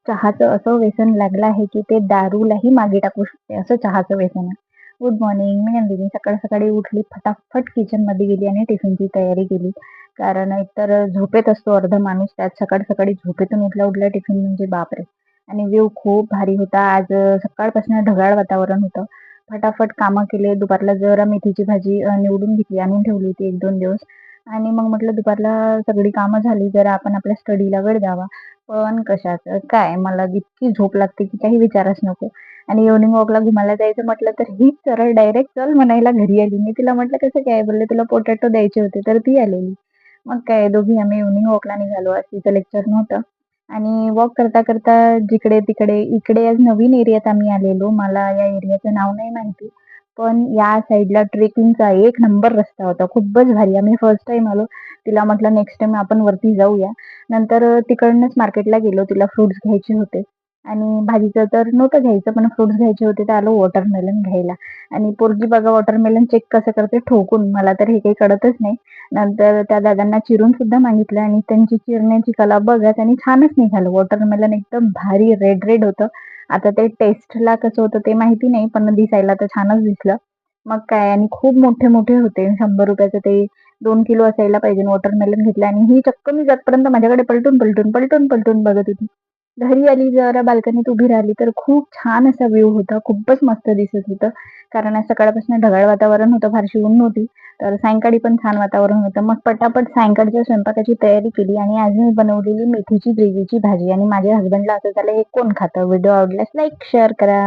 चहाचं असं व्यसन लागलं आहे, की ते दारूलाही मागे टाकू शकते, असं चहाचं व्यसन आहे. Good morning. मी नंदिनी सकाळी-सकाळी उठली, फटाफट किचनमध्ये गेली आणि टिफिनची तयारी केली. कारण एकतर झोपेत असतो अर्धा माणूस, त्यात सकाळी-सकाळी झोपेतून उठल्या-उठल्या टिफिन म्हणजे बापरे! आणि व्ह्यू खूप भारी होता. आज सकाळपासून ढगाळ वातावरण होतं. फटाफट कामं केले. दुपारला जरा मेथीची भाजी निवडून घेतली, आणून ठेवली होती 1-2 दिवस आणि मग म्हटलं दुपारला सगळी कामं झाली, जरा आपण आपल्या स्टडीला वेळ द्यावा. पण कशाचं काय, मला इतकी झोप लागते की काही विचारच नको. आणि इव्हनिंग वॉकला घुमायला जायचं म्हटलं तर हीच सरळ डायरेक्ट चल म्हणायला घरी आली. मी तिला म्हटलं, "कसं काय?" बोलले, "तुला पोटॅटो द्यायचे होते." तर ती आलेली. मग काय दोघी आम्ही इव्हनिंग वॉकला निघालो. आज तिचं लेक्चर नव्हतं आणि वॉक करता-करता जिकडे-तिकडे इकडे आज नवीन एरियात आम्ही आलेलो. मला या एरियाचं नाव नाही माहिती. पण या साइडला ट्रेकिंगचा एक नंबर रस्ता होता. खूपच भारी. आम्ही फर्स्ट टाईम आलो. तिला म्हटलं, "नेक्स्ट टाईम आपण वरती जाऊया." नंतर तिकडनंच मार्केटला गेलो. तिला फ्रुट्स घ्यायचे होते आणि भाजीचं तर नव्हतं घ्यायचं, पण फ्रुट्स घ्यायचे होते तर आलो वॉटरमेलन घ्यायला. आणि पोरगी बघा वॉटरमेलन चेक कसं करते ठोकून. मला तर हे काही कळतच नाही. नंतर त्या दादांना चिरून सुद्धा मागितलं आणि त्यांची चिरण्याची कला बघा आणि छानच निघालं. वॉटरमेलन एकदम भारी रेड-रेड होतं. आता ते टेस्टला कसं होतं ते माहिती नाही, पण दिसायला तर छानच दिसलं. मग काय आणि खूप मोठे-मोठे होते. ₹100 ते 2 किलो असायला पाहिजे. वॉटरमेलन घेतलं आणि ही चक्क मी जातपर्यंत माझ्याकडे पलटून बघत होती. घरी आली, जरा बाल्कनीत उभी राहिली, तर खूप छान असा व्ह्यू होता. खूपच मस्त दिसत होतं. कारण आज सकाळपासून ढगाळ वातावरण होतं, फारशी ऊन नव्हती. तर सायंकाळी पण छान वातावरण होतं. मग पटापट सायंकाळच्या स्वयंपाकाची तयारी केली आणि आज मी बनवलेली मेथीची ग्रेव्हीची भाजी आणि माझ्या हसबंडला असं झालं, "हे कोण खातं?" व्हिडिओ आवडल्यास लाईक, शेअर करा.